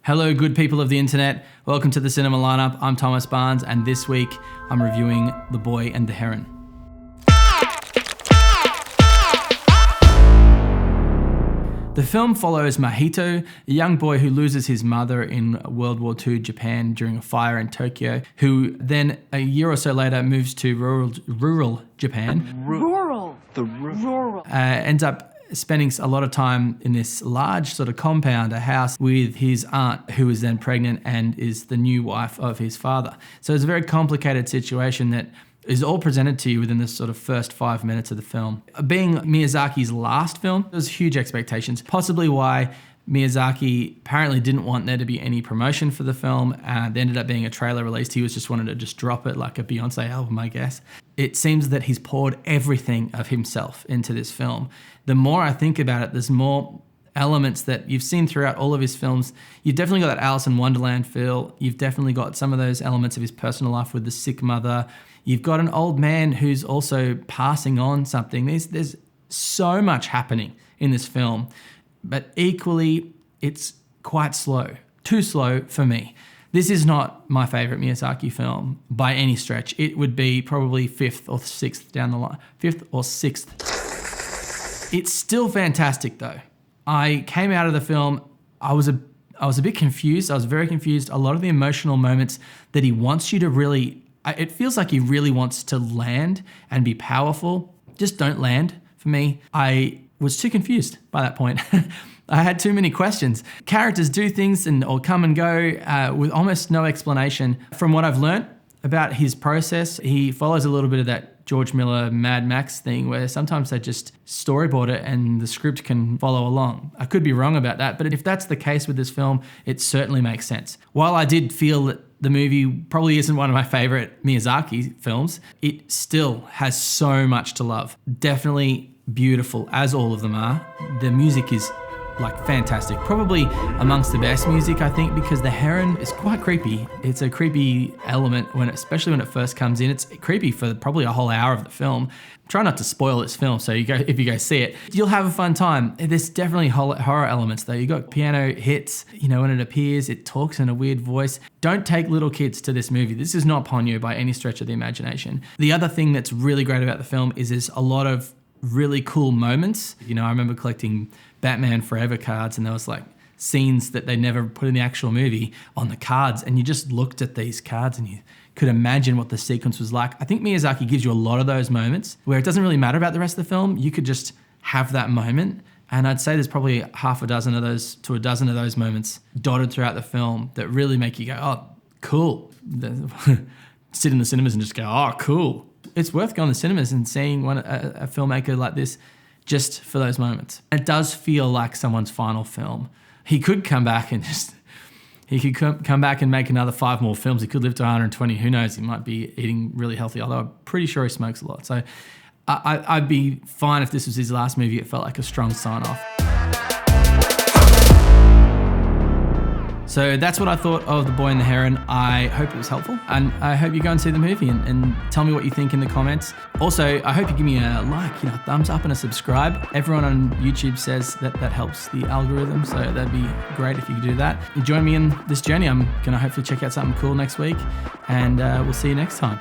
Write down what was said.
Hello, good people of the internet. Welcome to the Cinema Lineup. I'm Thomas Barnes, and this week I'm reviewing The Boy and The Heron. The film follows Mahito, a young boy who loses his mother in World War II Japan during a fire in Tokyo, who then a year or so later moves to rural Japan. Ends up spending a lot of time in this large sort of compound, a house, with his aunt, who is then pregnant and is the new wife of his father. So it's a very complicated situation that is all presented to you within the sort of first 5 minutes of the film. Being Miyazaki's last film, there's huge expectations, possibly why Miyazaki apparently didn't want there to be any promotion for the film. There ended up being a trailer released. He was just wanted to just drop it like a Beyonce album, I guess. It seems that he's poured everything of himself into this film. The more I think about it, there's more elements that you've seen throughout all of his films. You've definitely got that Alice in Wonderland feel. You've definitely got some of those elements of his personal life with the sick mother. You've got an old man who's also passing on something. There's so much happening in this film, but equally, it's quite slow. Too slow for me. This is not my favorite Miyazaki film by any stretch. It would be probably fifth or sixth down the line. Fifth or sixth. It's still fantastic though. I came out of the film, I was a bit confused. I was very confused. A lot of the emotional moments that he wants you to really, it feels like he really wants to land and be powerful, just don't land for me. I was too confused by that point. I had too many questions. Characters do things or come and go with almost no explanation. From what I've learnt about his process, he follows a little bit of that George Miller Mad Max thing where sometimes they just storyboard it and the script can follow along. I could be wrong about that, but if that's the case with this film, it certainly makes sense. While I did feel that the movie probably isn't one of my favorite Miyazaki films, it still has so much to love. Definitely beautiful, as all of them are. The music is fantastic. Probably amongst the best music, I think, because The Heron is quite creepy. It's a creepy element, especially when it first comes in. It's creepy for probably a whole hour of the film. Try not to spoil this film, so if you go see it, you'll have a fun time. There's definitely horror elements though. You got piano hits, when it appears, it talks in a weird voice. Don't take little kids to this movie. This is not Ponyo by any stretch of the imagination. The other thing that's really great about the film is there's a lot of really cool moments. I remember collecting Batman Forever cards, and there was scenes that they never put in the actual movie on the cards, and you just looked at these cards and you could imagine what the sequence was like. I think Miyazaki gives you a lot of those moments where it doesn't really matter about the rest of the film. You could just have that moment, and I'd say there's probably half a dozen of those to a dozen of those moments dotted throughout the film that really make you go, oh, cool. Sit in the cinemas and just go, oh, cool. It's worth going to the cinemas and seeing a filmmaker like this just for those moments. It does feel like someone's final film. He could come back and come back and make another 5 more films. He could live to 120. Who knows? He might be eating really healthy, although I'm pretty sure he smokes a lot. So I'd be fine if this was his last movie. It felt like a strong sign-off. So that's what I thought of The Boy and the Heron. I hope it was helpful, and I hope you go and see the movie and tell me what you think in the comments. Also, I hope you give me a like, a thumbs up and a subscribe. Everyone on YouTube says that helps the algorithm, so that'd be great if you could do that. You join me in this journey. I'm going to hopefully check out something cool next week, and we'll see you next time.